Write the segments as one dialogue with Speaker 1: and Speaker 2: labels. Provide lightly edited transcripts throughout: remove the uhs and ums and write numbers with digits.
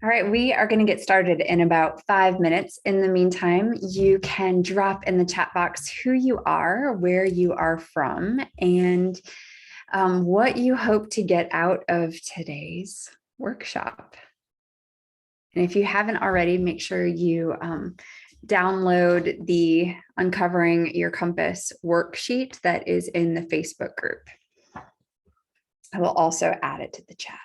Speaker 1: All right, we are going to get started in about 5 minutes. In the meantime, you can drop in the chat box who you are, where you are from, and what you hope to get out of today's workshop. And if you haven't already, make sure you download the Uncovering Your Compass worksheet that is in the Facebook group. I will also add it to the chat.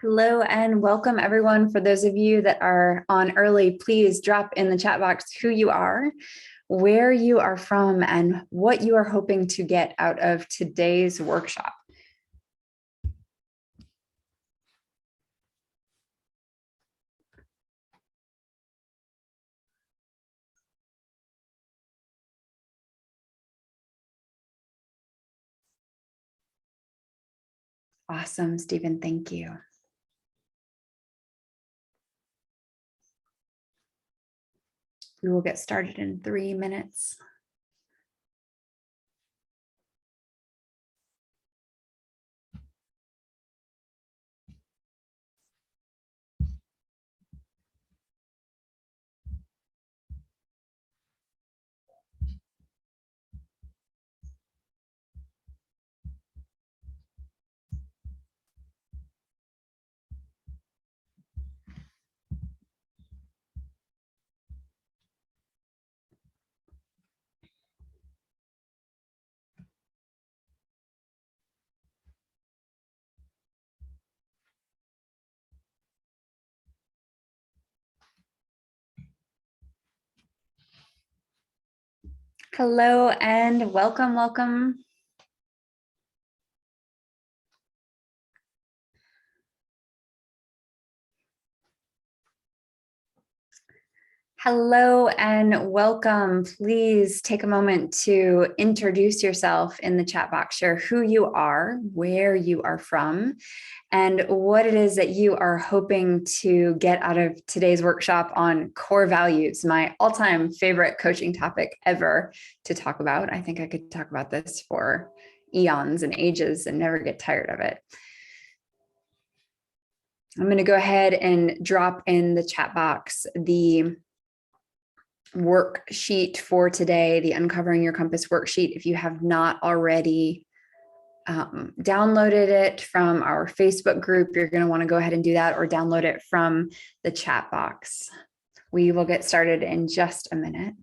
Speaker 1: Hello and welcome everyone. For those of you that are on early, please drop in the chat box who you are, where you are from, and what you are hoping to get out of today's workshop. Awesome, Stephen, thank you. We will get started in 3 minutes. Hello and welcome, welcome. Hello and welcome. Please take a moment to introduce yourself in the chat box. Share who you are, where you are from, and what it is that you are hoping to get out of today's workshop on core values, my all-time favorite coaching topic ever to talk about. I think I could talk about this for eons and ages and never get tired of it. I'm going to go ahead and drop in the chat box the worksheet for today, the Uncovering Your Compass worksheet. If you have not already downloaded it from our Facebook group, you're going to want to go ahead and do that, or download it from the chat box. We will get started in just a minute.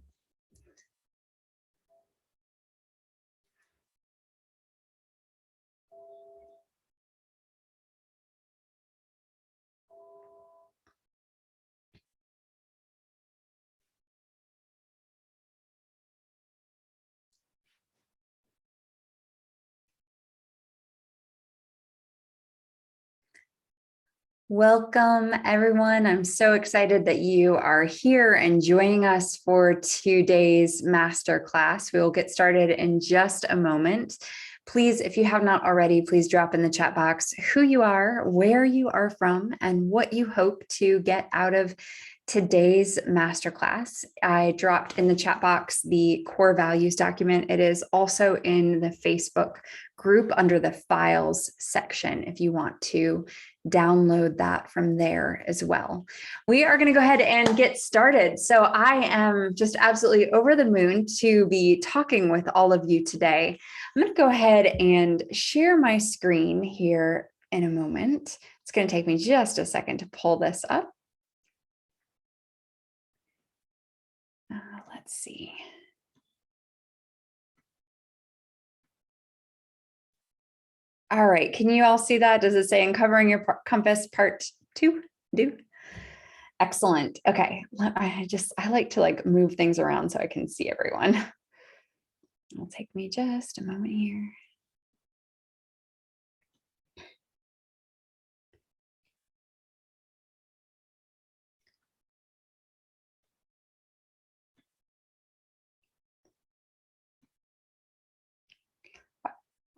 Speaker 1: Welcome, everyone. I'm so excited that you are here and joining us for today's masterclass. We will get started in just a moment. Please, if you have not already, please drop in the chat box who you are, where you are from, and what you hope to get out of today's masterclass. I dropped in the chat box the core values document. It is also in the Facebook group under the files section if you want to download that from there as well. We are going to go ahead and get started. So I am just absolutely over the moon to be talking with all of you today. I'm going to go ahead and share my screen here in a moment. It's going to take me just a second to pull this up. Let's see. All right. Can you all see that? Does it say Uncovering Your Compass Part 2? Excellent. Okay. I like to move things around so I can see everyone. It'll take me just a moment here.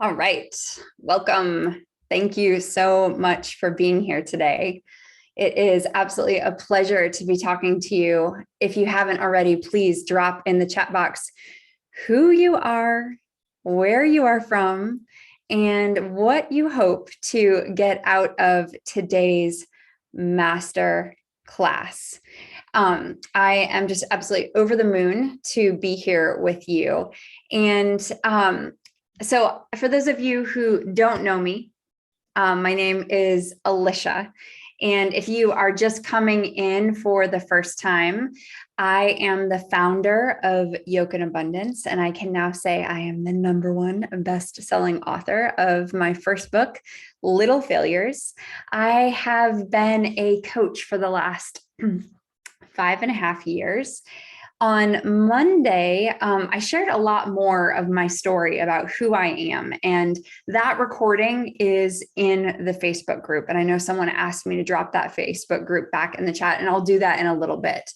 Speaker 1: All right. Welcome. Thank you so much for being here today. It is absolutely a pleasure to be talking to you. If you haven't already, please drop in the chat box who you are, where you are from, and what you hope to get out of today's master class. I am just absolutely over the moon to be here with you. And so for those of you who don't know me, my name is Alicia. And if you are just coming in for the first time, I am the founder of Yoke in Abundance, and I can now say I am the #1 best-selling author of my first book, Little Failures. I have been a coach for the last 5.5 years. On Monday, I shared a lot more of my story about who I am, and that recording is in the Facebook group. And I know someone asked me to drop that Facebook group back in the chat, and I'll do that in a little bit.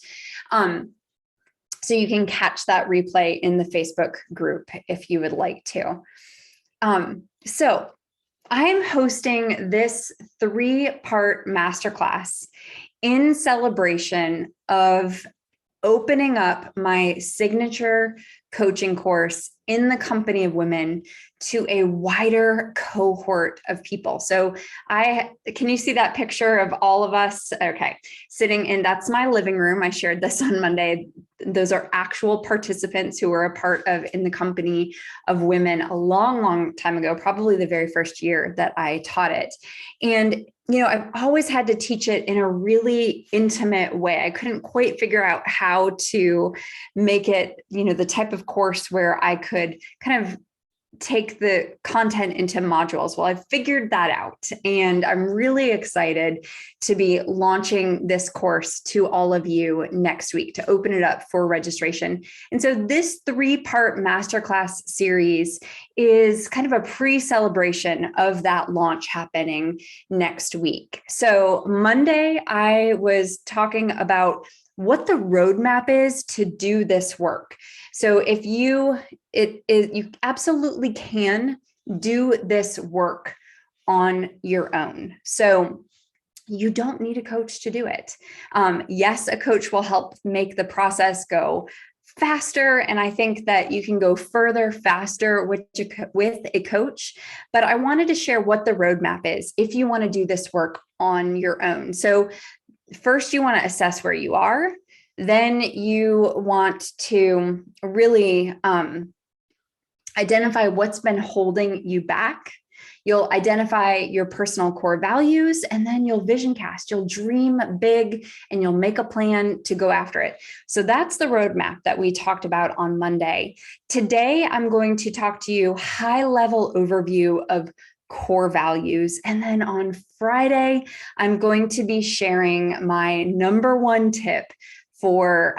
Speaker 1: So you can catch that replay in the Facebook group if you would like to. So I'm hosting this 3-part masterclass in celebration of opening up my signature coaching course in the company of women to a wider cohort of people. So can you see that picture of all of us? Okay, sitting in, that's my living room. I shared this on Monday. Those are actual participants who were a part of in the company of women a long, long time ago, probably the very first year that I taught it. And I've always had to teach it in a really intimate way. I couldn't quite figure out how to make it, the type of course where I could kind of take the content into modules. Well, I've figured that out, and I'm really excited to be launching this course to all of you next week to open it up for registration. And so this 3-part masterclass series is kind of a pre-celebration of that launch happening next week. So Monday, I was talking about what the roadmap is to do this work. So if you absolutely can do this work on your own. So you don't need a coach to do it. Yes, a coach will help make the process go faster. And I think that you can go further faster with a coach. But I wanted to share what the roadmap is if you want to do this work on your own. So first, you want to assess where you are. Then you want to really identify what's been holding you back. You'll identify your personal core values, and then you'll vision cast. You'll dream big, and you'll make a plan to go after it. So that's the roadmap that we talked about on Monday. Today, I'm going to talk to you high-level overview of core values. And then on Friday, I'm going to be sharing my #1 tip for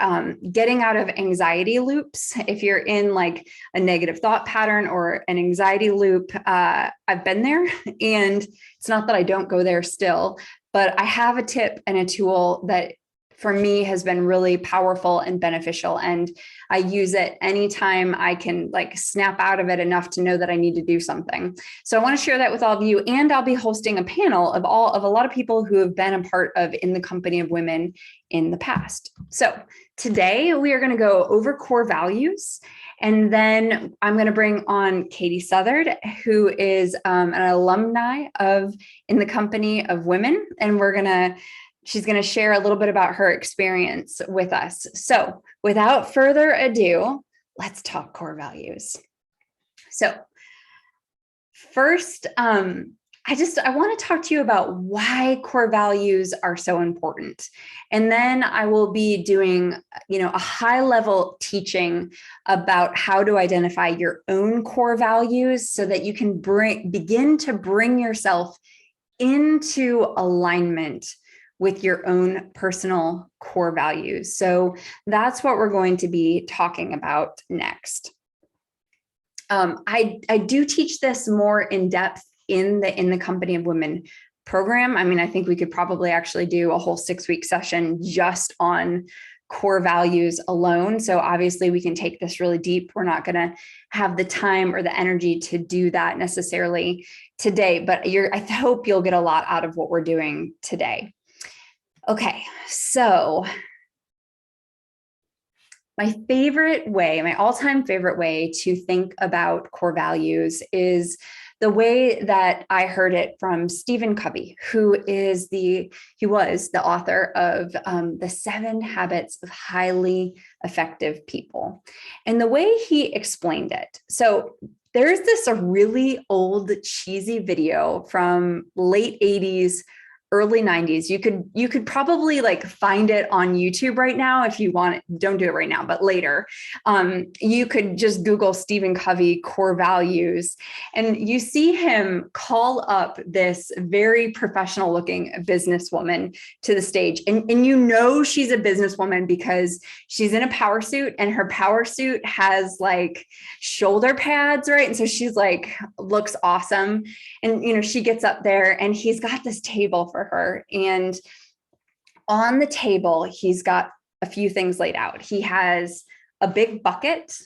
Speaker 1: getting out of anxiety loops. If you're in like a negative thought pattern or an anxiety loop, I've been there, and it's not that I don't go there still, but I have a tip and a tool that for me has been really powerful and beneficial. And I use it anytime I can snap out of it enough to know that I need to do something. So I want to share that with all of you. And I'll be hosting a panel of a lot of people who have been a part of In the Company of Women in the past. So today we are going to go over core values. And then I'm going to bring on Katie Southard, who is an alumni of In the Company of Women. And she's going to share a little bit about her experience with us. So without further ado, let's talk core values. So first, I want to talk to you about why core values are so important. And then I will be doing, a high level teaching about how to identify your own core values so that you can begin to bring yourself into alignment with your own personal core values. So that's what we're going to be talking about next. I do teach this more in depth in the Company of Women program. I mean, I think we could probably actually do a whole 6-week session just on core values alone. So obviously we can take this really deep. We're not going to have the time or the energy to do that necessarily today, but I hope you'll get a lot out of what we're doing today. Okay, so my all-time favorite way to think about core values is the way that I heard it from Stephen Covey, who was the author of The 7 Habits of Highly Effective People. And the way he explained it, so there's this a really old cheesy video from late 80s, early 90s. You could probably find it on YouTube right now if you want it. Don't do it right now, but later. You could just Google Stephen Covey core values, and you see him call up this very professional looking businesswoman to the stage. And she's a businesswoman because she's in a power suit, and her power suit has shoulder pads, right? And so she's looks awesome. And, she gets up there and he's got this table for her. And on the table, he's got a few things laid out. He has a big bucket.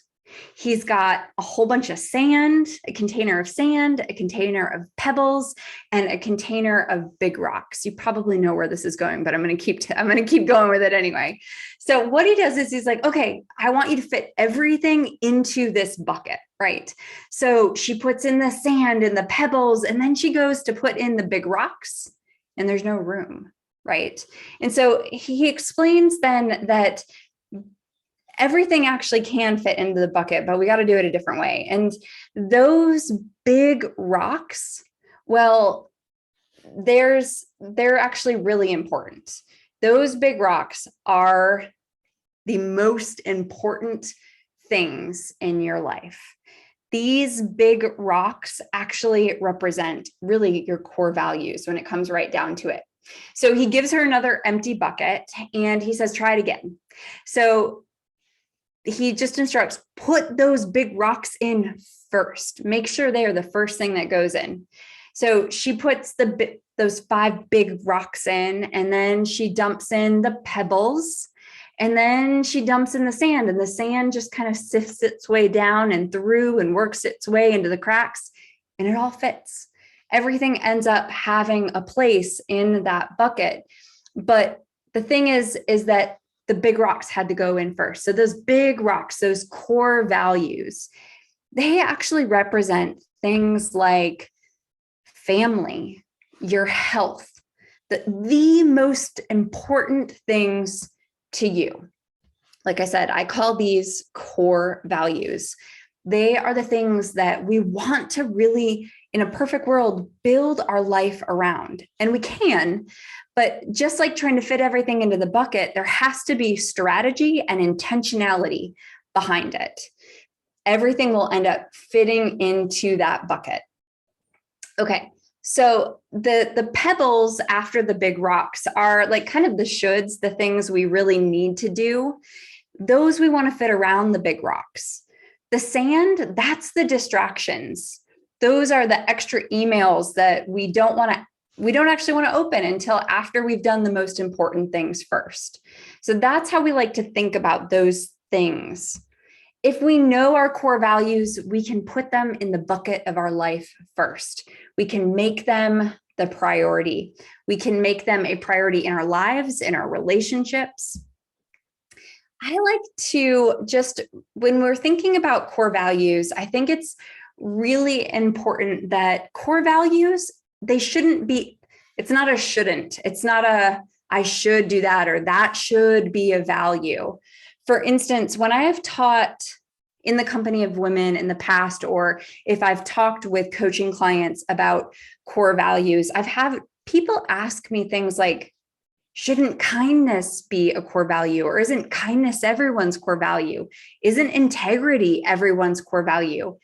Speaker 1: He's got a whole bunch of sand, a container of sand, a container of pebbles, and a container of big rocks. You probably know where this is going, but I'm going to keep going with it anyway. So what he does is he's like, okay, I want you to fit everything into this bucket, right? So she puts in the sand and the pebbles, and then she goes to put in the big rocks, and there's no room, right? And so he explains then that everything actually can fit into the bucket, but we got to do it a different way. And those big rocks, well, they're actually really important. Those big rocks are the most important things in your life. These big rocks actually represent really your core values when it comes right down to it. So he gives her another empty bucket and he says, try it again. So he just instructs, put those big rocks in first. Make sure they are the first thing that goes in. So she puts those 5 big rocks in, and then she dumps in the pebbles, and then she dumps in the sand, and the sand just kind of sifts its way down and through and works its way into the cracks, and it all fits. Everything ends up having a place in that bucket. But the thing is that the big rocks had to go in first. So those big rocks, those core values, they actually represent things like family, your health, the most important things to you. Like I said, I call these core values. They are the things that we want to really, in a perfect world, build our life around. And we can, but just like trying to fit everything into the bucket, there has to be strategy and intentionality behind it. Everything will end up fitting into that bucket. Okay, so the pebbles after the big rocks are kind of the shoulds, the things we really need to do. Those we want to fit around the big rocks. The sand, that's the distractions. Those are the extra emails that we don't actually want to open until after we've done the most important things first. So that's how we like to think about those things. If we know our core values, we can put them in the bucket of our life first. We can make them the priority. We can make them a priority in our lives, in our relationships. I like to when we're thinking about core values, I think it's really important that core values, it's not a shouldn't. It's not a I should do that or that should be a value. For instance, when I have taught in the company of women in the past, or if I've talked with coaching clients about core values, I've had people ask me things like, shouldn't kindness be a core value? Or isn't kindness everyone's core value? Isn't integrity everyone's core value?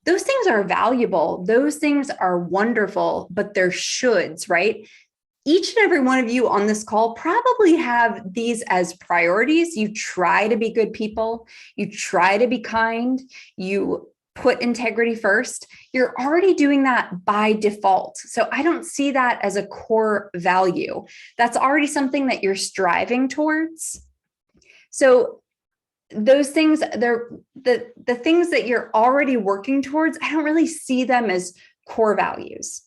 Speaker 1: Those things are valuable. Those things are wonderful, but they're shoulds, right? Each and every one of you on this call probably have these as priorities. You try to be good people. You try to be kind. You put integrity first. You're already doing that by default. So I don't see that as a core value. That's already something that you're striving towards. So those things, they're the things that you're already working towards, I don't really see them as core values.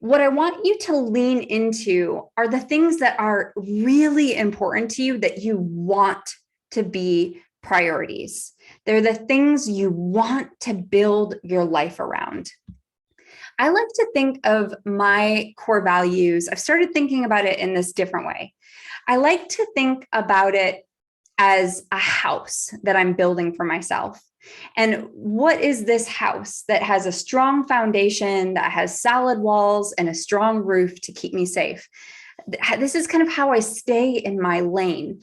Speaker 1: What I want you to lean into are the things that are really important to you, that you want to be priorities. They're the things you want to build your life around. I like to think of my core values. I've started thinking about it in this different way. I like to think about it as a house that I'm building for myself. And what is this house that has a strong foundation, that has solid walls and a strong roof to keep me safe? This is kind of how I stay in my lane.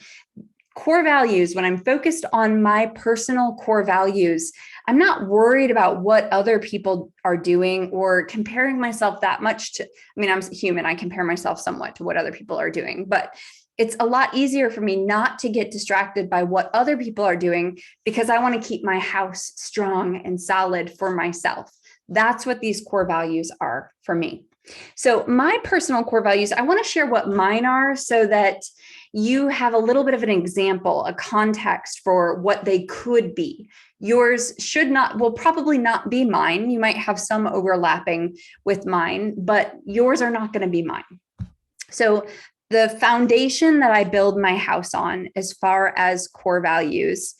Speaker 1: Core values, when I'm focused on my personal core values, I'm not worried about what other people are doing or comparing myself that much to, I mean, I'm human. I compare myself somewhat to what other people are doing, but it's a lot easier for me not to get distracted by what other people are doing, because I want to keep my house strong and solid for myself. That's what these core values are for me. So my personal core values, I want to share what mine are so that you have a little bit of an example, a context for what they could be. Yours will probably not be mine. You might have some overlapping with mine, but yours are not going to be mine. So the foundation that I build my house on, as far as core values,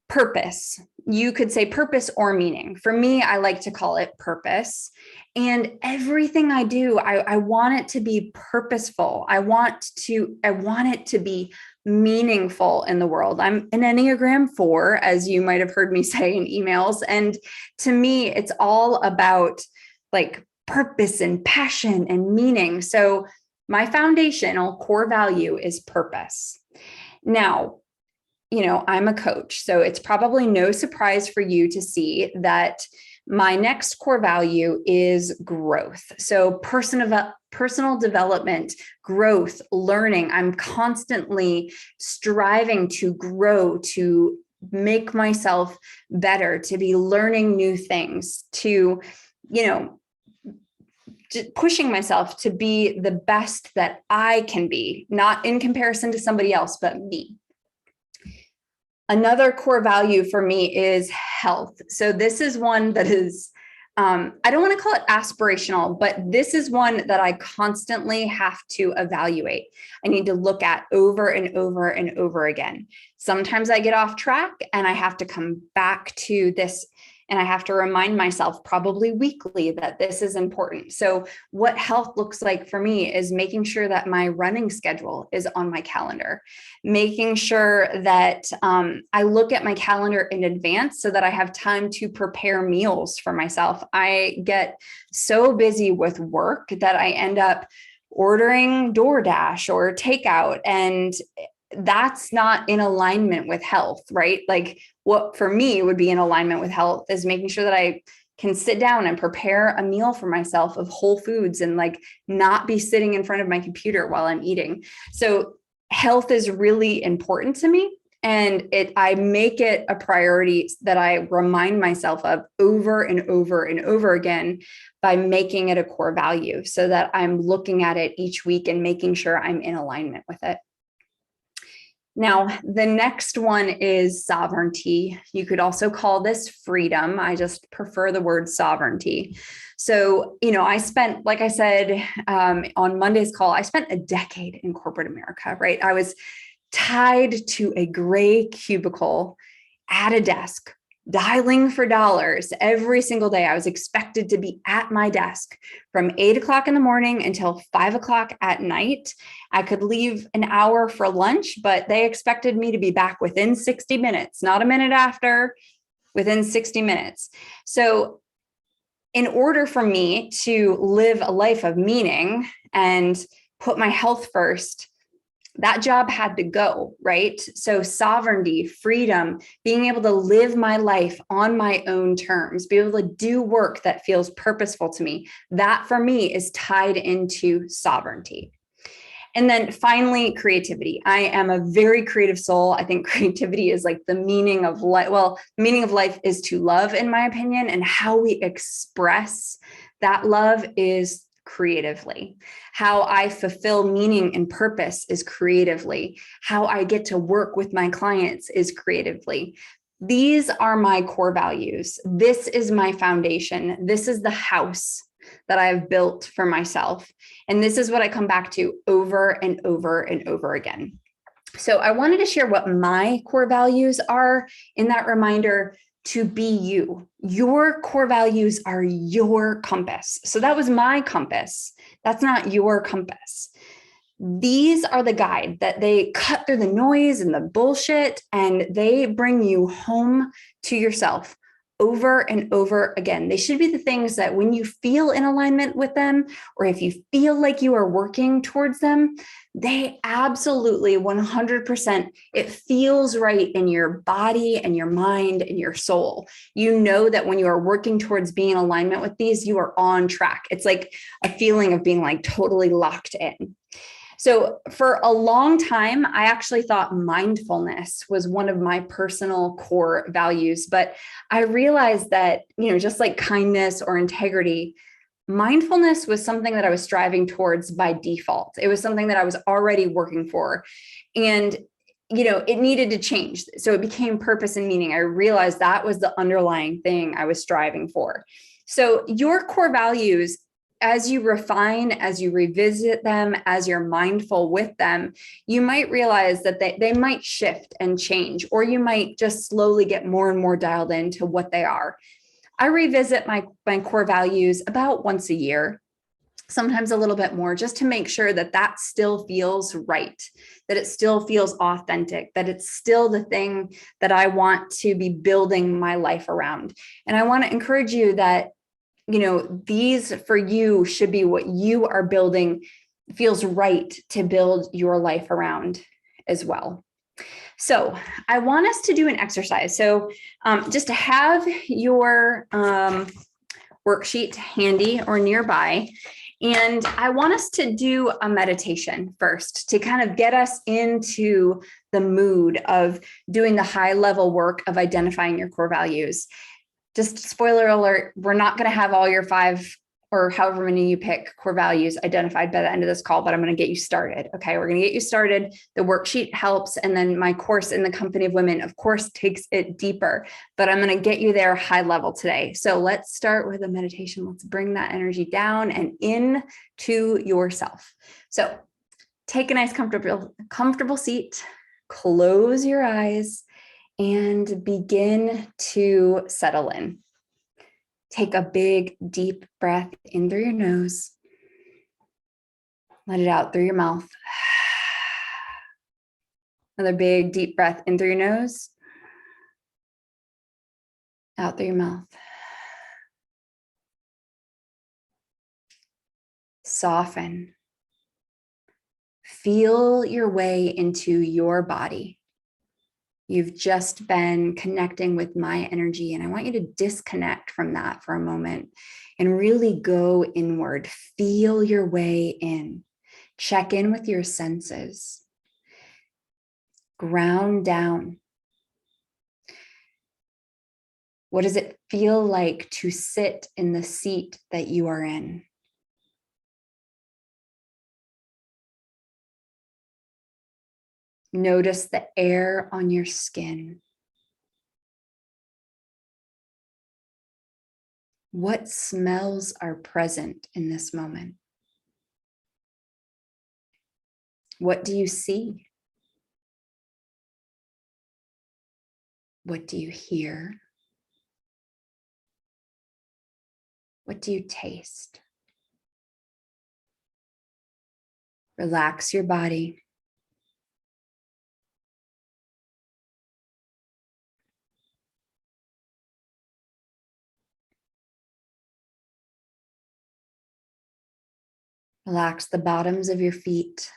Speaker 1: purpose. You could say purpose or meaning. For me, I like to call it purpose. And everything I do, I want it to be purposeful. I want it to be meaningful in the world. I'm an Enneagram 4, as you might have heard me say in emails. And to me, it's all about like purpose and passion and meaning. So my foundational core value is purpose. Now, I'm a coach, so it's probably no surprise for you to see that my next core value is growth. So personal development, growth, learning. I'm constantly striving to grow, to make myself better, to be learning new things, to, pushing myself to be the best that I can be, not in comparison to somebody else, but me. Another core value for me is health. So this is one that is, I don't want to call it aspirational, but this is one that I constantly have to evaluate. I need to look at over and over and over again. Sometimes I get off track and I have to come back to this, and I have to remind myself probably weekly that this is important. So what health looks like for me is making sure that my running schedule is on my calendar, making sure that I look at my calendar in advance so that I have time to prepare meals for myself. I get so busy with work that I end up ordering DoorDash or takeout, and that's not in alignment with health, right? Like what for me would be in alignment with health is making sure that I can sit down and prepare a meal for myself of whole foods and like not be sitting in front of my computer while I'm eating. So health is really important to me. And I make it a priority that I remind myself of over and over and over again by making it a core value so that I'm looking at it each week and making sure I'm in alignment with it. Now, the next one is sovereignty. You could also call this freedom. I just prefer the word sovereignty. So, I spent, like I said, on Monday's call, I spent a decade in corporate America, right? I was tied to a gray cubicle at a desk, dialing for dollars every single day. I was expected to be at my desk from 8 o'clock in the morning until 5 o'clock at night. I could leave an hour for lunch, but they expected me to be back within 60 minutes, not a minute after, within 60 minutes. So in order for me to live a life of meaning and put my health first, that job had to go, right? So sovereignty, freedom, being able to live my life on my own terms, be able to do work that feels purposeful to me, that for me is tied into sovereignty. And then finally, creativity. I am a very creative soul. I think creativity is like the meaning of life. Well, the meaning of life is to love, in my opinion, and how we express that love is creatively. How I fulfill meaning and purpose is creatively. How I get to work with my clients is creatively. These are my core values. This is my foundation. This is the house that I've built for myself. And this is what I come back to over and over and over again. So I wanted to share what my core values are in that reminder to be you. Your core values are your compass. So that was my compass. That's not your compass. These are the guide that they cut through the noise and the bullshit, and they bring you home to yourself over and over again. They should be the things that when you feel in alignment with them, or if you feel like you are working towards them, they absolutely 100%, it feels right in your body and your mind and your soul. You know that when you are working towards being in alignment with these, you are on track. It's like a feeling of being like totally locked in. So for a long time, I actually thought mindfulness was one of my personal core values, but I realized that, just like kindness or integrity, mindfulness was something that I was striving towards by default. It was something that I was already working for. And it needed to change. So it became purpose and meaning. I realized that was the underlying thing I was striving for. So your core values, as you refine, as you revisit them, as you're mindful with them, you might realize that they might shift and change, or you might just slowly get more and more dialed into what they are. I revisit my core values about once a year, sometimes a little bit more, just to make sure that that still feels right, that it still feels authentic, that it's still the thing that I want to be building my life around. And I want to encourage you that these for you should be what you are building, feels right to build your life around as well. So I want us to do an exercise. So just to have your worksheet handy or nearby. And I want us to do a meditation first to kind of get us into the mood of doing the high level work of identifying your core values. Just spoiler alert, we're not going to have all your 5 or however many you pick core values identified by the end of this call, but I'm going to get you started. Okay, we're going to get you started. The worksheet helps. And then my course in the Company of Women, of course, takes it deeper, but I'm going to get you there high level today. So let's start with a meditation. Let's bring that energy down and into yourself. So take a nice comfortable seat, close your eyes, and begin to settle in. Take a big, deep breath in through your nose. Let it out through your mouth. Another big, deep breath in through your nose. Out through your mouth. Soften. Feel your way into your body. You've just been connecting with my energy, and I want you to disconnect from that for a moment and really go inward. Feel your way in. Check in with your senses. Ground down. What does it feel like to sit in the seat that you are in? Notice the air on your skin. What smells are present in this moment? What do you see? What do you hear? What do you taste? Relax your body. Relax the bottoms of your feet.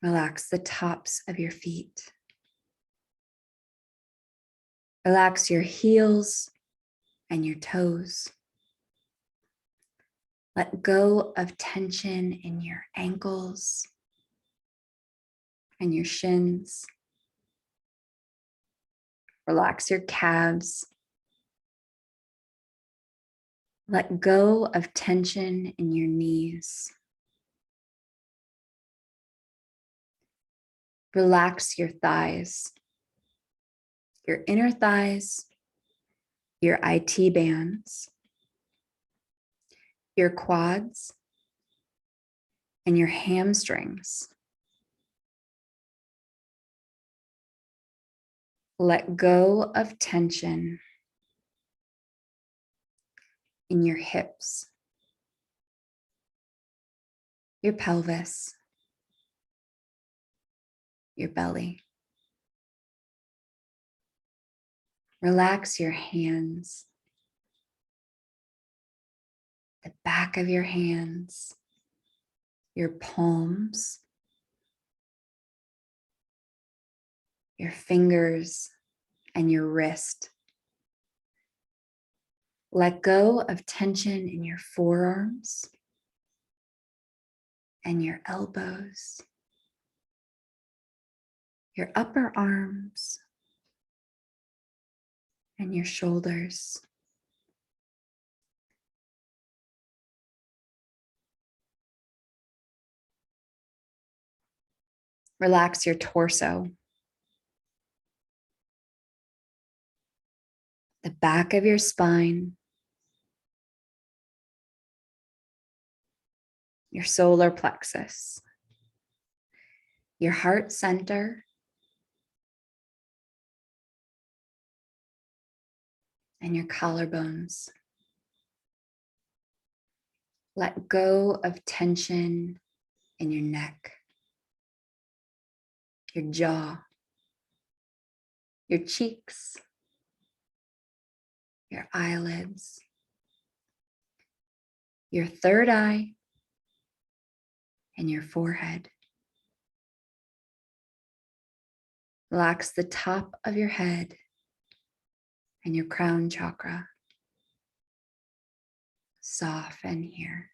Speaker 1: Relax the tops of your feet. Relax your heels and your toes. Let go of tension in your ankles and your shins. Relax your calves. Let go of tension in your knees. Relax your thighs, your inner thighs, your IT bands, your quads, and your hamstrings. Let go of tension in your hips, your pelvis, your belly. Relax your hands, the back of your hands, your palms, your fingers, and your wrist. Let go of tension in your forearms and your elbows, your upper arms, and your shoulders. Relax your torso, the back of your spine, your solar plexus, your heart center, and your collarbones. Let go of tension in your neck, your jaw, your cheeks, your eyelids, your third eye, and your forehead. Relax the top of your head and your crown chakra. Soften here.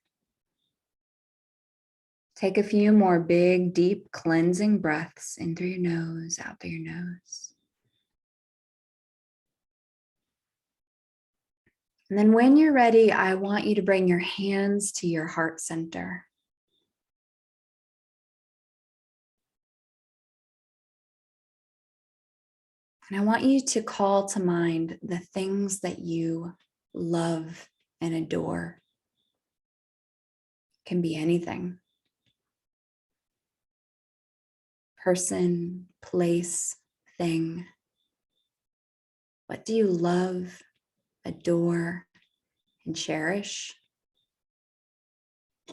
Speaker 1: Take a few more big, deep cleansing breaths in through your nose, out through your nose. And then when you're ready, I want you to bring your hands to your heart center. And I want you to call to mind the things that you love and adore. It can be anything. Person, place, thing. What do you love, adore, and cherish?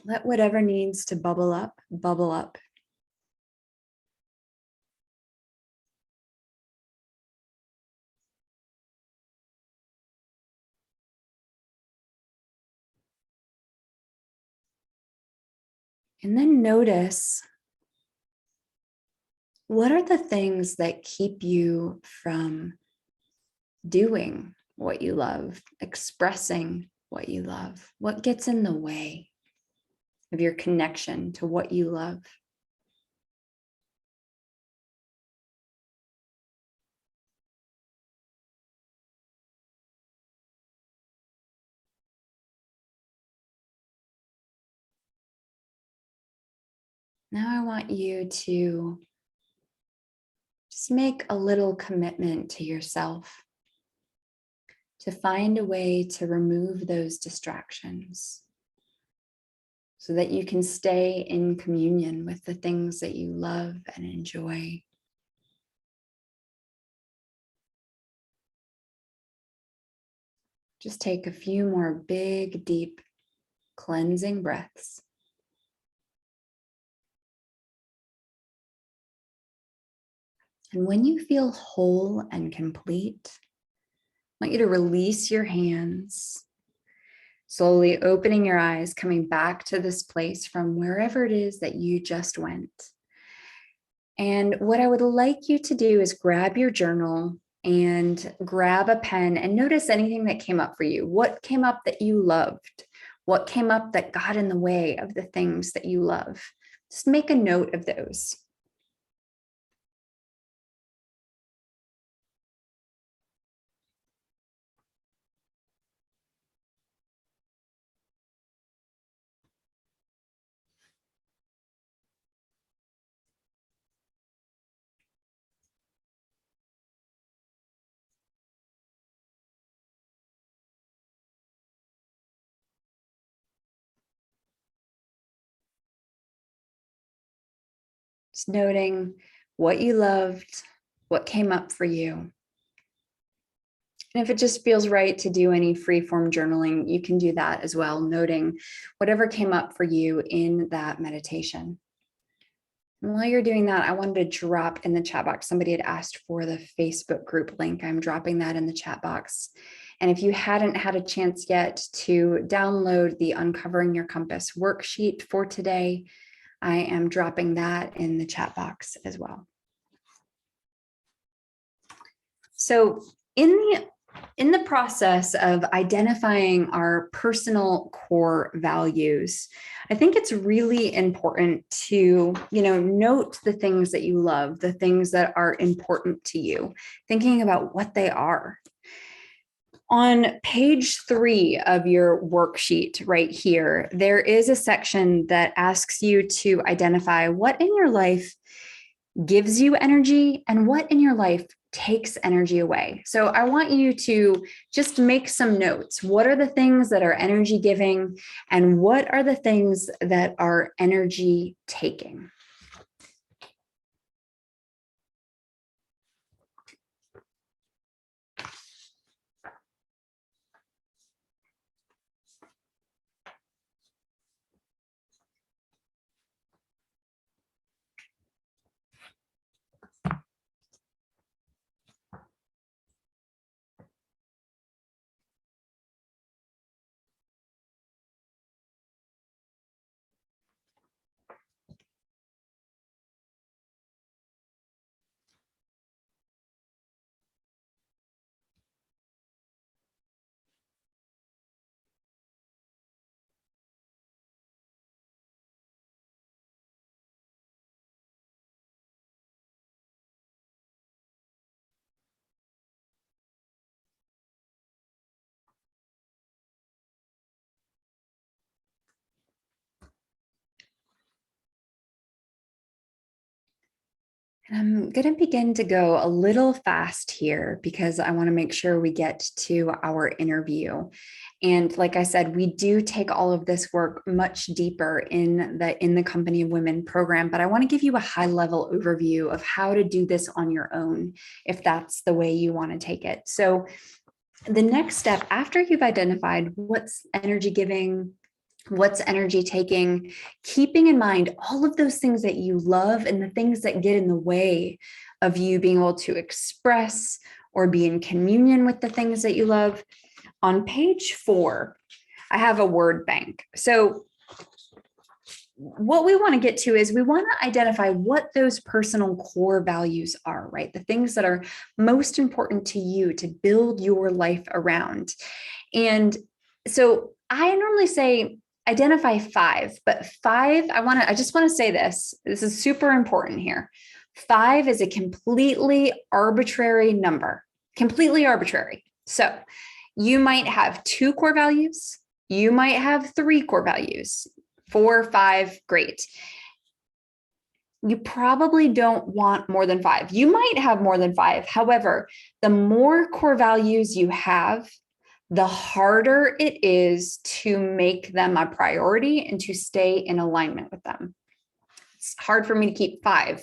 Speaker 1: Let whatever needs to bubble up, bubble up. And then notice, what are the things that keep you from doing what you love, expressing what you love? What gets in the way of your connection to what you love? Now I want you to just make a little commitment to yourself to find a way to remove those distractions so that you can stay in communion with the things that you love and enjoy. Just take a few more big, deep, cleansing breaths. And when you feel whole and complete, I want you to release your hands Slowly opening your eyes, coming back to this place from wherever it is that you just went. And what I would like you to do is grab your journal and grab a pen and notice anything that came up for you. What came up that you loved? What came up that got in the way of the things that you love? Just make a note of those. Just noting what you loved, what came up for you. And if it just feels right to do any free form journaling, you can do that as well, noting whatever came up for you in that meditation. And while you're doing that, I wanted to drop in the chat box. Somebody had asked for the Facebook group link. I'm dropping that in the chat box. And if you hadn't had a chance yet to download the Uncovering Your Compass worksheet for today, I am dropping that in the chat box as well. So in the process of identifying our personal core values, I think it's really important to, note the things that you love, the things that are important to you, thinking about what they are. On page 3 of your worksheet right here, there is a section that asks you to identify what in your life gives you energy and what in your life takes energy away. So I want you to just make some notes. What are the things that are energy giving and what are the things that are energy taking? I'm going to begin to go a little fast here because I want to make sure we get to our interview. And like I said, we do take all of this work much deeper in the Company of Women program, but I want to give you a high-level overview of how to do this on your own, if that's the way you want to take it. So the next step, after you've identified what's energy giving, what's energy taking, keeping in mind all of those things that you love and the things that get in the way of you being able to express or be in communion with the things that you love. On page 4, I have a word bank. So what we want to get to is we want to identify what those personal core values are, right? The things that are most important to you to build your life around. And so I normally say identify 5, but 5, I just want to say this is super important here. 5 is a completely arbitrary number, completely arbitrary. So you might have 2 core values. You might have 3 core values, 4, 5, great. You probably don't want more than 5. You might have more than 5. However, the more core values you have, the harder it is to make them a priority and to stay in alignment with them. It's hard for me to keep 5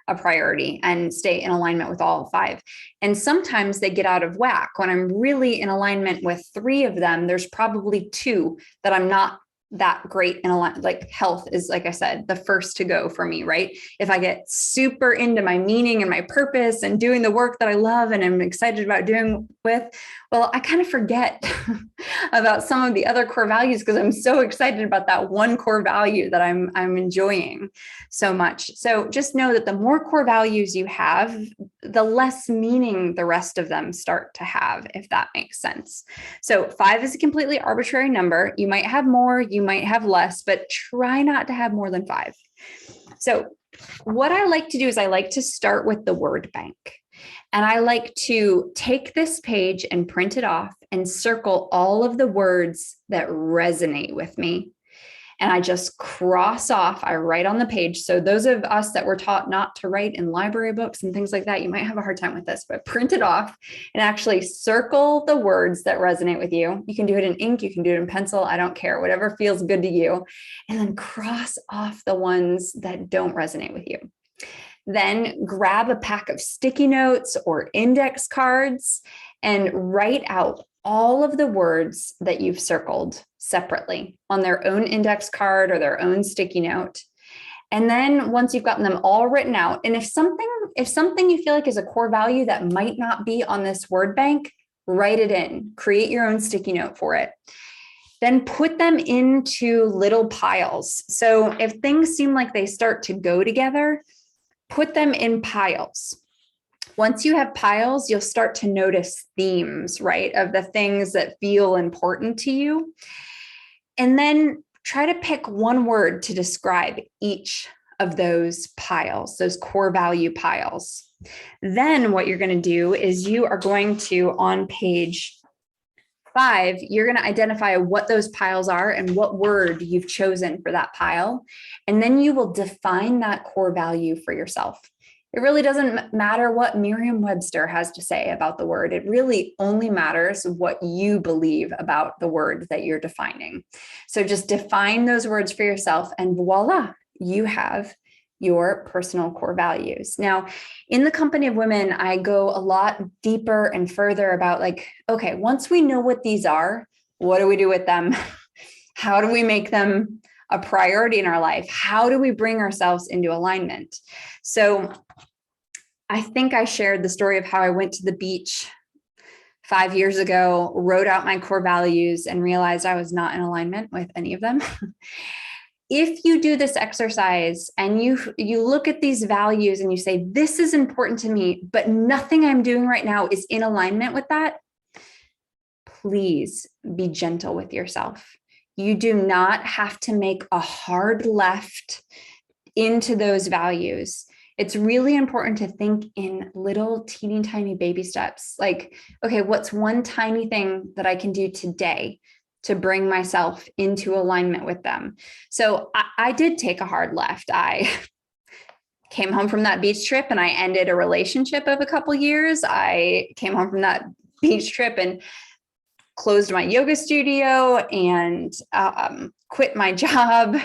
Speaker 1: a priority and stay in alignment with all 5. And sometimes they get out of whack. When I'm really in alignment with 3 of them, there's probably 2 that I'm not that great in a lot. Like health is, like I said, the first to go for me, right? If I get super into my meaning and my purpose and doing the work that I love and I'm excited about doing with, well, I kind of forget about some of the other core values because I'm so excited about that one core value that I'm enjoying so much. So just know that the more core values you have, the less meaning the rest of them start to have, if that makes sense. So 5 is a completely arbitrary number. You might have more, you might have less, but try not to have more than 5. So what I like to do is I like to start with the word bank. And I like to take this page and print it off and circle all of the words that resonate with me. And I just cross off, I write on the page. So those of us that were taught not to write in library books and things like that, you might have a hard time with this, but print it off and actually circle the words that resonate with you. You can do it in ink, you can do it in pencil, I don't care, whatever feels good to you. And then cross off the ones that don't resonate with you. Then grab a pack of sticky notes or index cards and write out all of the words that you've circled separately on their own index card or their own sticky note. And then once you've gotten them all written out, and if something you feel like is a core value that might not be on this word bank, write it in, create your own sticky note for it. Then put them into little piles. So if things seem like they start to go together, put them in piles. Once you have piles, you'll start to notice themes, right, of the things that feel important to you. And then try to pick one word to describe each of those piles, those core value piles. Then what you're going to do is you are going to, on page 5, you're going to identify what those piles are and what word you've chosen for that pile. And then you will define that core value for yourself. It really doesn't matter what Merriam-Webster has to say about the word. It really only matters what you believe about the word that you're defining. So just define those words for yourself and voila, you have your personal core values. Now, in the Company of Women, I go a lot deeper and further about like, okay, once we know what these are, what do we do with them? How do we make them a priority in our life? How do we bring ourselves into alignment? So I think I shared the story of how I went to the beach 5 years ago, wrote out my core values and realized I was not in alignment with any of them. If you do this exercise and you look at these values and you say, this is important to me, but nothing I'm doing right now is in alignment with that, please be gentle with yourself. You do not have to make a hard left into those values. It's really important to think in little teeny tiny baby steps. Like, okay, what's one tiny thing that I can do today to bring myself into alignment with them? So I did take a hard left. I came home from that beach trip and I ended a relationship of a couple years. I came home from that beach trip and closed my yoga studio and quit my job.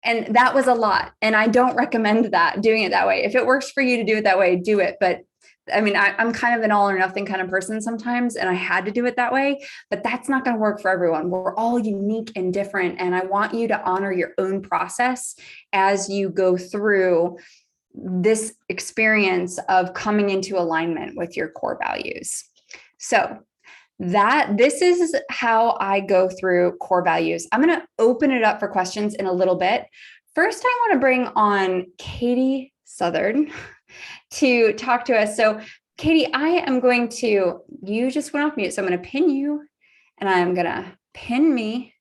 Speaker 1: And that was a lot. And I don't recommend that, doing it that way. If it works for you to do it that way, do it. But I mean, I'm kind of an all or nothing kind of person sometimes, and I had to do it that way, but that's not going to work for everyone. We're all unique and different. And I want you to honor your own process as you go through this experience of coming into alignment with your core values. So this is how I go through core values. I'm going to open it up for questions in a little bit. First, I want to bring on Katie Southard to talk to us. So Katie, you just went off mute. So I'm going to pin you and I'm going to pin me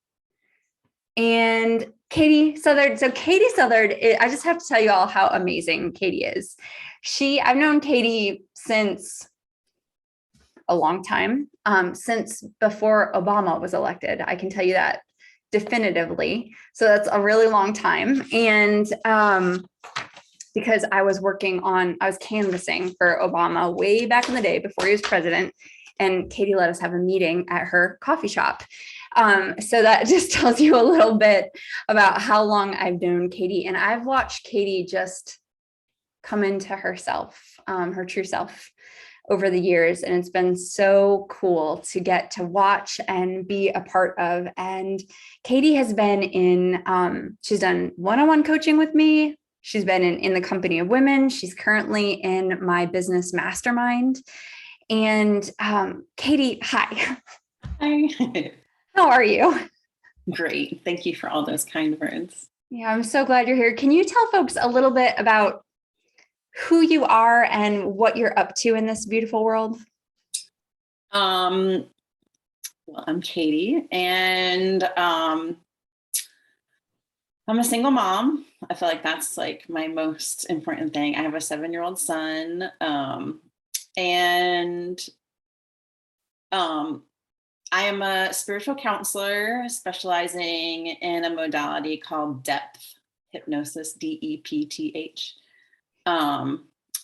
Speaker 1: and Katie Southard. So Katie Southard, I just have to tell you all how amazing Katie is. I've known Katie since a long time, since before Obama was elected. I can tell you that definitively. So that's a really long time. And because I was canvassing for Obama way back in the day before he was president. And Katie let us have a meeting at her coffee shop. So that just tells you a little bit about how long I've known Katie. And I've watched Katie just come into herself, her true self, over the years. And it's been so cool to get to watch and be a part of. And Katie has been she's done one-on-one coaching with me. She's been in the company of women. She's currently in my business mastermind. And Katie, hi.
Speaker 2: Hi.
Speaker 1: How are you?
Speaker 2: Great. Thank you for all those kind words.
Speaker 1: Yeah, I'm so glad you're here. Can you tell folks a little bit about who you are and what you're up to in this beautiful world?
Speaker 2: Well, I'm Katie, and I'm a single mom. I feel like that's like my most important thing. I have a 7-year-old son, and I am a spiritual counselor specializing in a modality called depth hypnosis, DEPTH.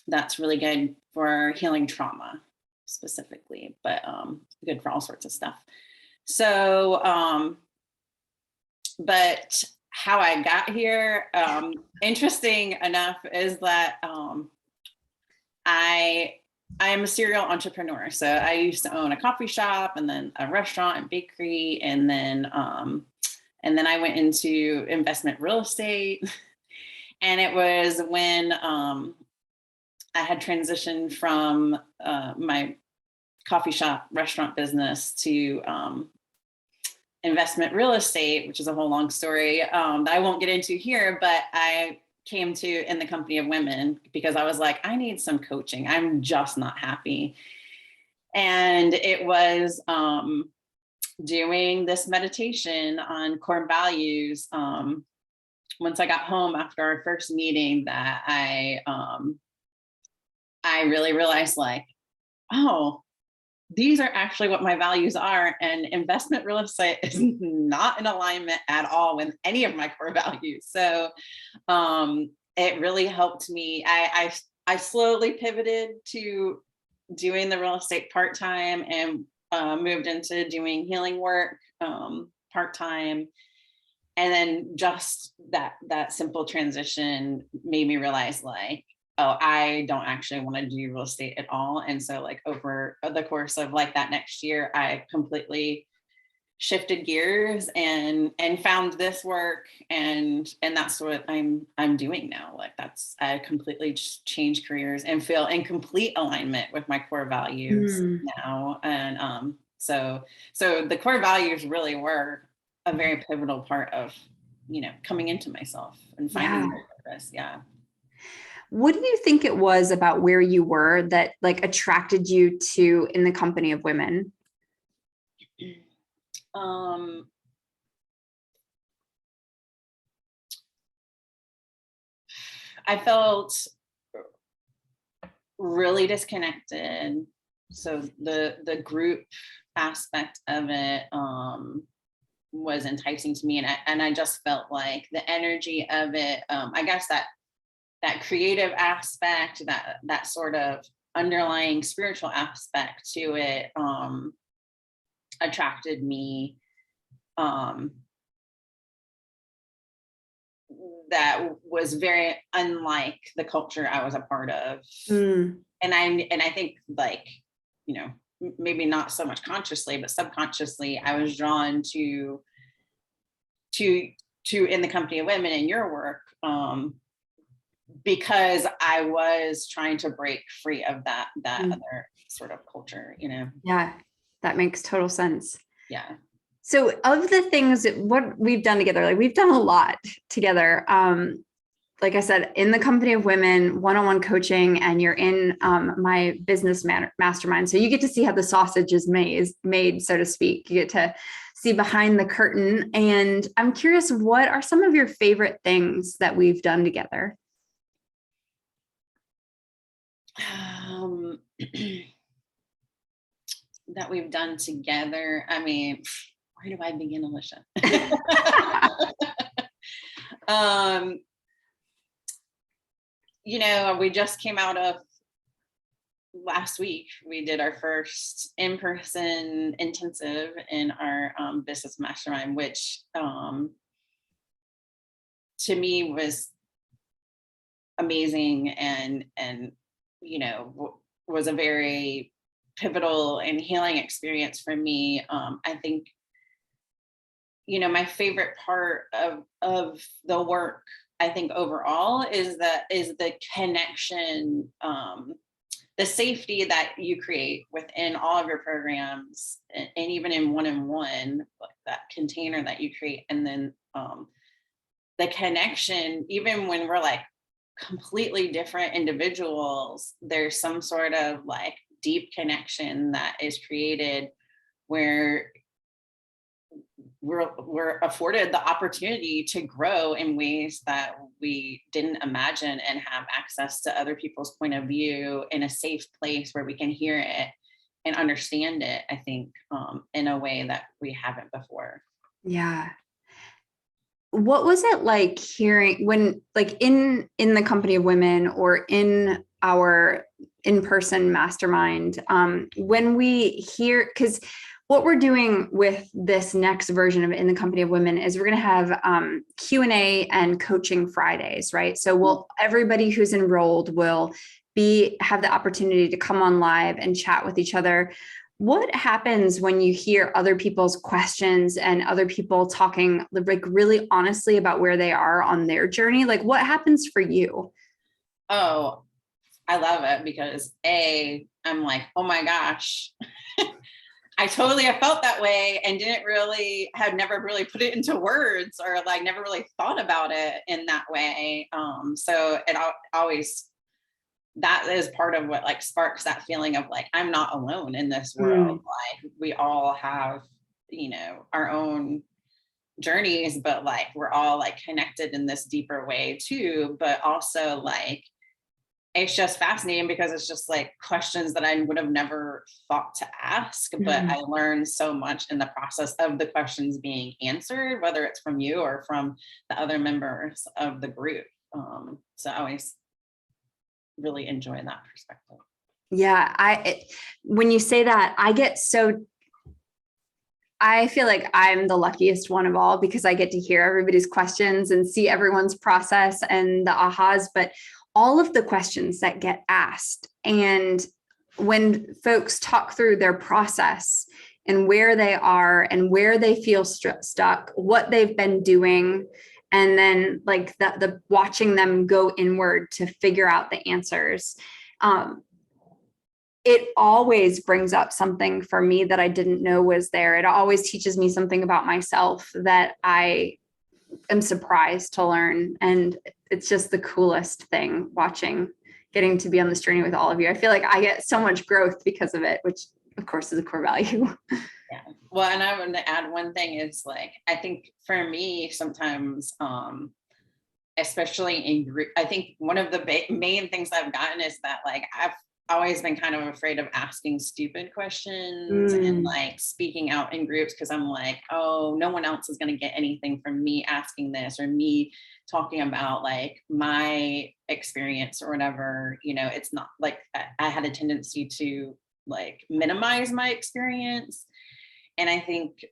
Speaker 2: That's really good for healing trauma specifically, but good for all sorts of stuff. So, but how I got here, interesting enough, is that I am a serial entrepreneur. So I used to own a coffee shop and then a restaurant and bakery, and then I went into investment real estate. And it was when I had transitioned from my coffee shop restaurant business to investment real estate, which is a whole long story that I won't get into here, but I came to in the company of women because I was like, I need some coaching. I'm just not happy. And it was doing this meditation on core values. Once I got home after our first meeting, that I really realized, like, oh, these are actually what my values are. And investment real estate is not in alignment at all with any of my core values. So it really helped me. I slowly pivoted to doing the real estate part-time and moved into doing healing work part-time. And then just that simple transition made me realize, like, oh, I don't actually want to do real estate at all. And so, like, over the course of like that next year, I completely shifted gears and found this work, and that's what I'm doing now. Like, I completely just changed careers and feel in complete alignment with my core values now. And so the core values really were a very pivotal part of, coming into myself and finding my purpose. Yeah.
Speaker 1: What do you think it was about where you were that like attracted you to in the company of women?
Speaker 2: I felt really disconnected. So the group aspect of it was enticing to me, and I just felt like the energy of it. I guess that creative aspect, that sort of underlying spiritual aspect to it attracted me. That was very unlike the culture I was a part of. And I think, like, maybe not so much consciously, but subconsciously, I was drawn to in the company of women in your work, because I was trying to break free of that other sort of culture,
Speaker 1: Yeah, that makes total sense.
Speaker 2: Yeah.
Speaker 1: So of the things what we've done together, like we've done a lot together. Like I said, in the company of women, one-on-one coaching, and you're in my business mastermind. So you get to see how the sausage is made, so to speak. You get to see behind the curtain. And I'm curious, what are some of your favorite things that we've done together?
Speaker 2: That we've done together. I mean, where do I begin, Alicia? We just came out of last week. We did our first in-person intensive in our business mastermind, which to me was amazing, and was a very pivotal and healing experience for me. I think, my favorite part of the work, I think overall, is the connection, the safety that you create within all of your programs, and even in one-on-one, like that container that you create, and then the connection, even when we're like completely different individuals, there's some sort of like deep connection that is created where we're afforded the opportunity to grow in ways that we didn't imagine, and have access to other people's point of view in a safe place where we can hear it and understand it, I think, in a way that we haven't before.
Speaker 1: Yeah. What was it like hearing when, like, in the Company of Women or in our in-person mastermind, when we hear, because what we're doing with this next version of In the Company of Women is we're going to have Q&A and coaching Fridays, right? So everybody who's enrolled will have the opportunity to come on live and chat with each other. What happens when you hear other people's questions and other people talking like really honestly about where they are on their journey? Like, what happens for you?
Speaker 2: Oh, I love it, because I'm like, oh my gosh, I totally have felt that way and had never really put it into words, or like never really thought about it in that way. So it always, that is part of what like sparks that feeling of like, I'm not alone in this world. Like, we all have, our own journeys, but like we're all like connected in this deeper way too. But also, like, it's just fascinating because it's just like questions that I would have never thought to ask, but I learned so much in the process of the questions being answered, whether it's from you or from the other members of the group. So I always really enjoy that perspective.
Speaker 1: Yeah, when you say that, I feel like I'm the luckiest one of all, because I get to hear everybody's questions and see everyone's process and the ahas, but all of the questions that get asked, and when folks talk through their process and where they are and where they feel stuck, what they've been doing, and then like the watching them go inward to figure out the answers. It always brings up something for me that I didn't know was there. It always teaches me something about myself that I am surprised to learn. And it's just the coolest thing getting to be on this journey with all of you. I feel like I get so much growth because of it, which of course is a core value.
Speaker 2: Yeah. Well, and I want to add one thing is like, I think for me sometimes, especially in group, I think one of the main things I've gotten is that like, I've always been kind of afraid of asking stupid questions and like speaking out in groups, because I'm like, oh, no one else is going to get anything from me asking this, or me talking about like my experience or whatever. It's not like I had a tendency to like minimize my experience. And I think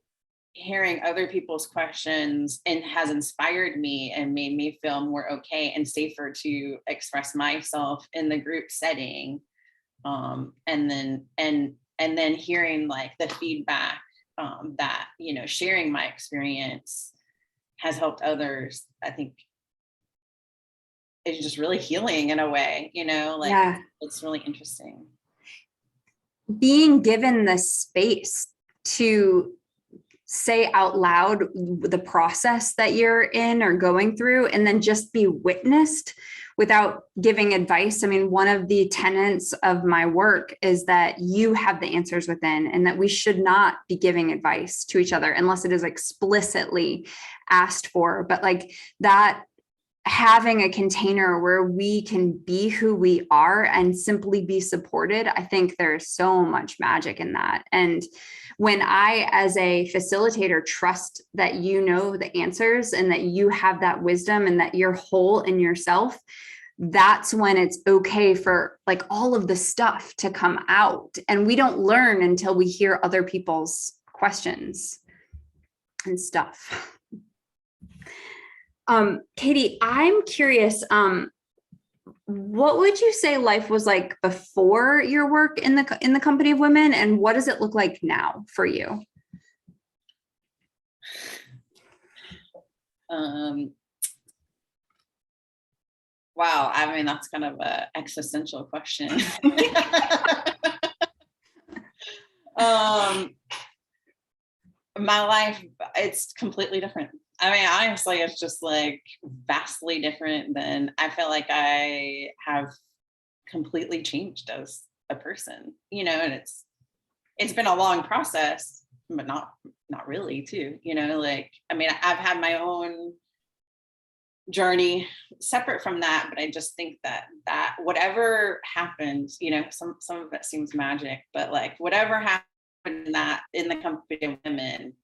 Speaker 2: hearing other people's questions has inspired me and made me feel more okay and safer to express myself in the group setting. And then hearing like the feedback, that, sharing my experience has helped others, I think it's just really healing in a way, like, yeah. It's really interesting.
Speaker 1: Being given the space to say out loud the process that you're in or going through, and then just be witnessed without giving advice. I mean, one of the tenets of my work is that you have the answers within, and that we should not be giving advice to each other unless it is explicitly asked for. But like that, having a container where we can be who we are and simply be supported, I think there's so much magic in that. And when I, as a facilitator, trust that you know the answers and that you have that wisdom and that you're whole in yourself, that's when it's okay for like all of the stuff to come out. And we don't learn until we hear other people's questions and stuff. Katie, I'm curious, what would you say life was like before your work in the Company of Women, and what does it look like now for you?
Speaker 2: Wow, I mean, that's kind of an existential question. My life, it's completely different. I mean, honestly, it's just like vastly different than I feel like I have completely changed as a person, and it's been a long process, but not really too, like, I mean, I've had my own journey separate from that, but I just think that whatever happened, some of it seems magic, but like whatever happened in the Company of Women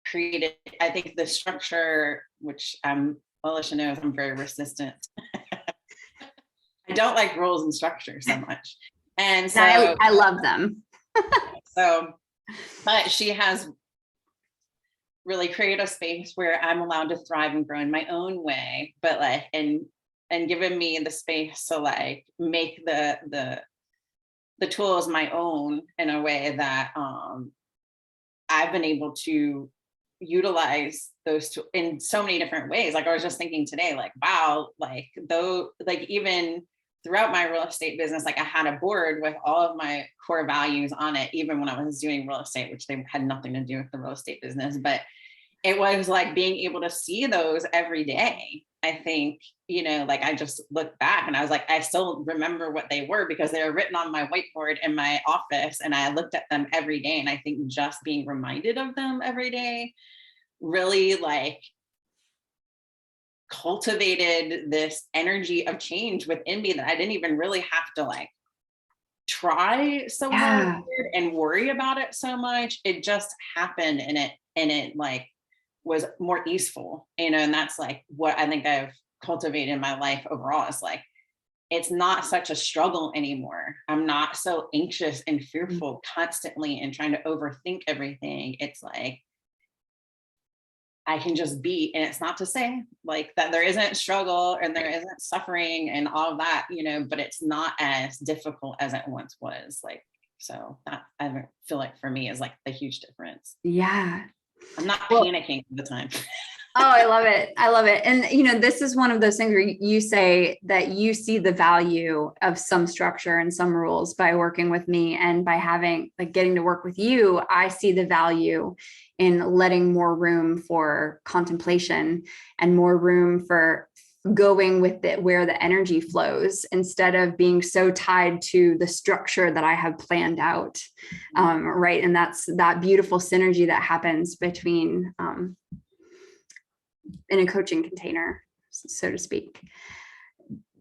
Speaker 2: created, I think, the structure, which Alicia knows I'm very resistant. I don't like rules and structure so much. And so
Speaker 1: I love them.
Speaker 2: But she has really created a space where I'm allowed to thrive and grow in my own way, but like, and given me the space to like make the tools my own in a way that I've been able to utilize those in so many different ways. Like I was just thinking today, like, wow, like though, like even throughout my real estate business, like I had a board with all of my core values on it, even when I was doing real estate, which they had nothing to do with the real estate business, but it was like being able to see those every day. I think, like I just look back and I was like, I still remember what they were because they were written on my whiteboard in my office and I looked at them every day. And I think just being reminded of them every day really like cultivated this energy of change within me that I didn't even really have to like try so hard and worry about it so much. It just happened and it like was more easeful, and that's like what I think I've cultivated in my life overall. Is like it's not such a struggle anymore. I'm not so anxious and fearful constantly and trying to overthink everything. It's like I can just be, and it's not to say like that there isn't struggle and there isn't suffering and all of that, but it's not as difficult as it once was. Like, so that I feel like for me is like the huge difference.
Speaker 1: Yeah.
Speaker 2: I'm not panicking all the time.
Speaker 1: Oh, I love it. I love it. And, this is one of those things where you say that you see the value of some structure and some rules by working with me, and by having like getting to work with you, I see the value in letting more room for contemplation and more room for going with it where the energy flows instead of being so tied to the structure that I have planned out. Right. And that's that beautiful synergy that happens between in a coaching container, so to speak.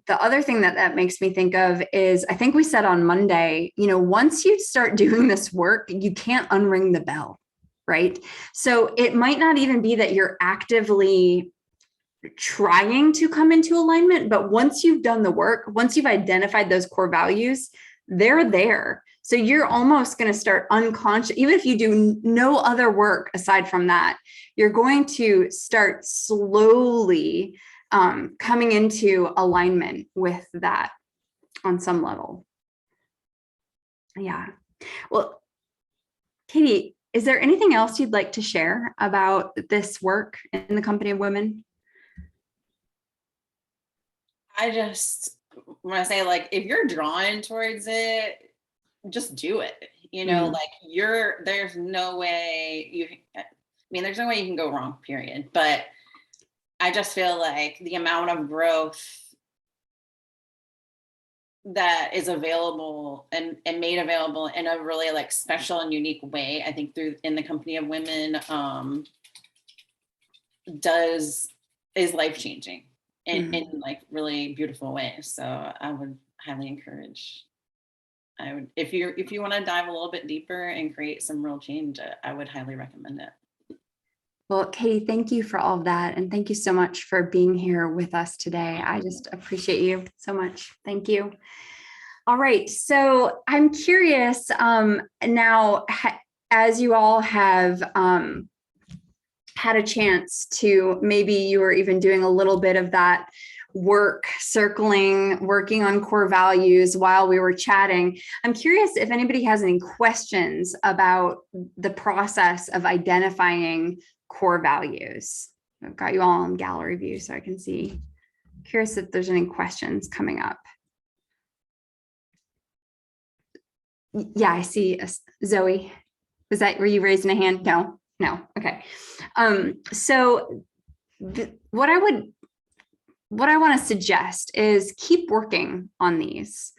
Speaker 1: The other thing that makes me think of is, I think we said on Monday, once you start doing this work, you can't unring the bell, right? So it might not even be that you're actively trying to come into alignment, but once you've done the work, once you've identified those core values, they're there. So you're almost going to start unconscious, even if you do no other work aside from that, you're going to start slowly coming into alignment with that on some level. Yeah. Well, Katie, is there anything else you'd like to share about this work in the Company of Women?
Speaker 2: I just want to say, like, if you're drawn towards it, just do it. Like there's no way there's no way you can go wrong, period. But I just feel like the amount of growth that is available and made available in a really like special and unique way, I think in the Company of Women is life-changing in like really beautiful ways. So I would highly encourage, if you want to dive a little bit deeper and create some real change, I would highly recommend it.
Speaker 1: Well, Katie, thank you for all of that. And thank you so much for being here with us today. I just appreciate you so much. Thank you. All right. So I'm curious now, as you all have had a chance to, maybe you were even doing a little bit of that working on core values while we were chatting. I'm curious if anybody has any questions about the process of identifying core values. I've got you all on gallery view so I can see. Curious if there's any questions coming up. Yeah, I see Zoe. Were you raising a hand? No. Okay. So what I want to suggest is keep working on these.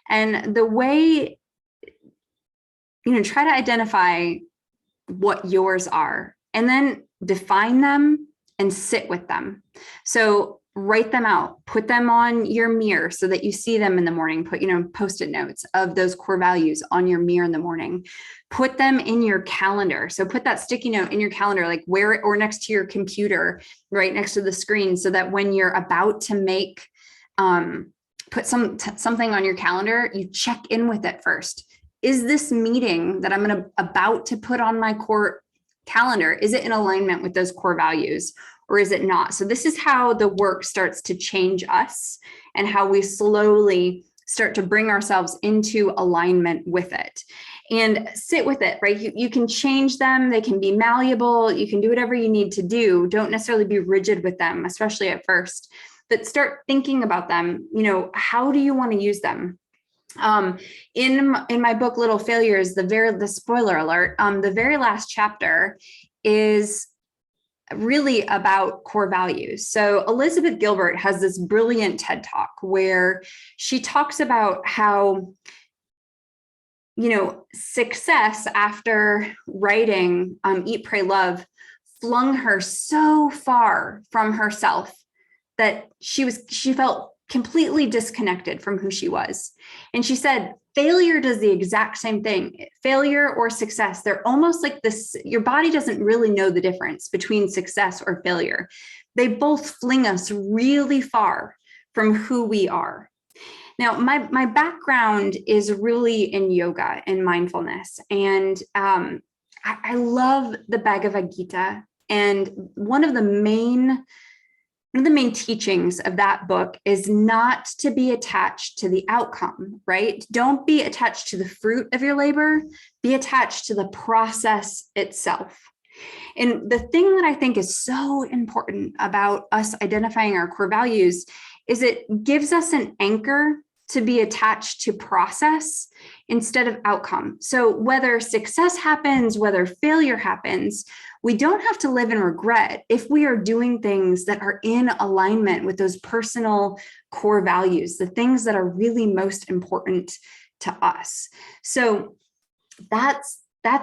Speaker 1: And the way, try to identify what yours are and then define them and sit with them. So write them out, put them on your mirror so that you see them in the morning, put, Post-it notes of those core values on your mirror in the morning, put them in your calendar. So put that sticky note in your calendar, like where, or next to your computer, right next to the screen, so that when you're about to make, put something on your calendar, you check in with it first. Is this meeting that I'm about to put on my core calendar, is it in alignment with those core values? Or is it not? So this is how the work starts to change us and how we slowly start to bring ourselves into alignment with it and sit with it, right? You can change them. They can be malleable. You can do whatever you need to do. Don't necessarily be rigid with them, especially at first, but start thinking about them. How do you want to use them? In my book, Little Failures, the spoiler alert, the very last chapter is really about core values. So Elizabeth Gilbert has this brilliant TED Talk where she talks about how, success after writing Eat, Pray, Love flung her so far from herself that she felt completely disconnected from who she was. And she said, failure does the exact same thing. Failure or success, they're almost like this. Your body doesn't really know the difference between success or failure. They both fling us really far from who we are. Now, my background is really in yoga and mindfulness. And I love the Bhagavad Gita. And one of the main teachings of that book is not to be attached to the outcome, right? Don't be attached to the fruit of your labor, be attached to the process itself. And the thing that I think is so important about us identifying our core values is it gives us an anchor to be attached to process instead of outcome. So whether success happens, whether failure happens, we don't have to live in regret if we are doing things that are in alignment with those personal core values, the things that are really most important to us. So that's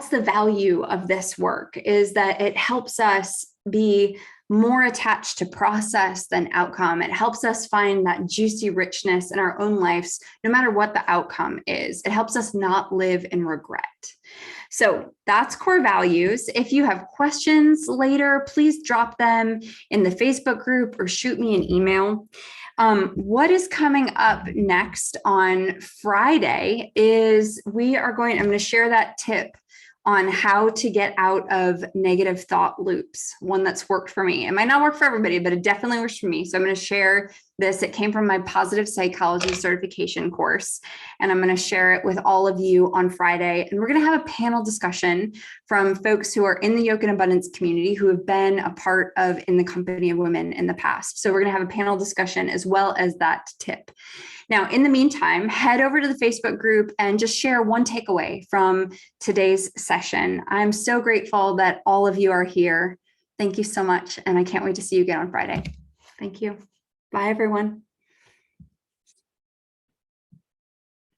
Speaker 1: the value of this work, is that it helps us be more attached to process than outcome. It helps us find that juicy richness in our own lives, no matter what the outcome is. It helps us not live in regret. So that's core values. If you have questions later, please drop them in the Facebook group or shoot me an email. What is coming up next on Friday is I'm going to share that tip on how to get out of negative thought loops, one that's worked for me. It might not work for everybody, but it definitely works for me. So I'm going to share this. It came from my positive psychology certification course, and I'm going to share it with all of you on Friday. And we're going to have a panel discussion from folks who are in the Yoga and Abundance community who have been a part of In the Company of Women in the past. So we're going to have a panel discussion as well as that tip. Now, in the meantime, head over to the Facebook group and just share one takeaway from today's session. I'm so grateful that all of you are here. Thank you so much. And I can't wait to see you again on Friday. Thank you. Bye, everyone.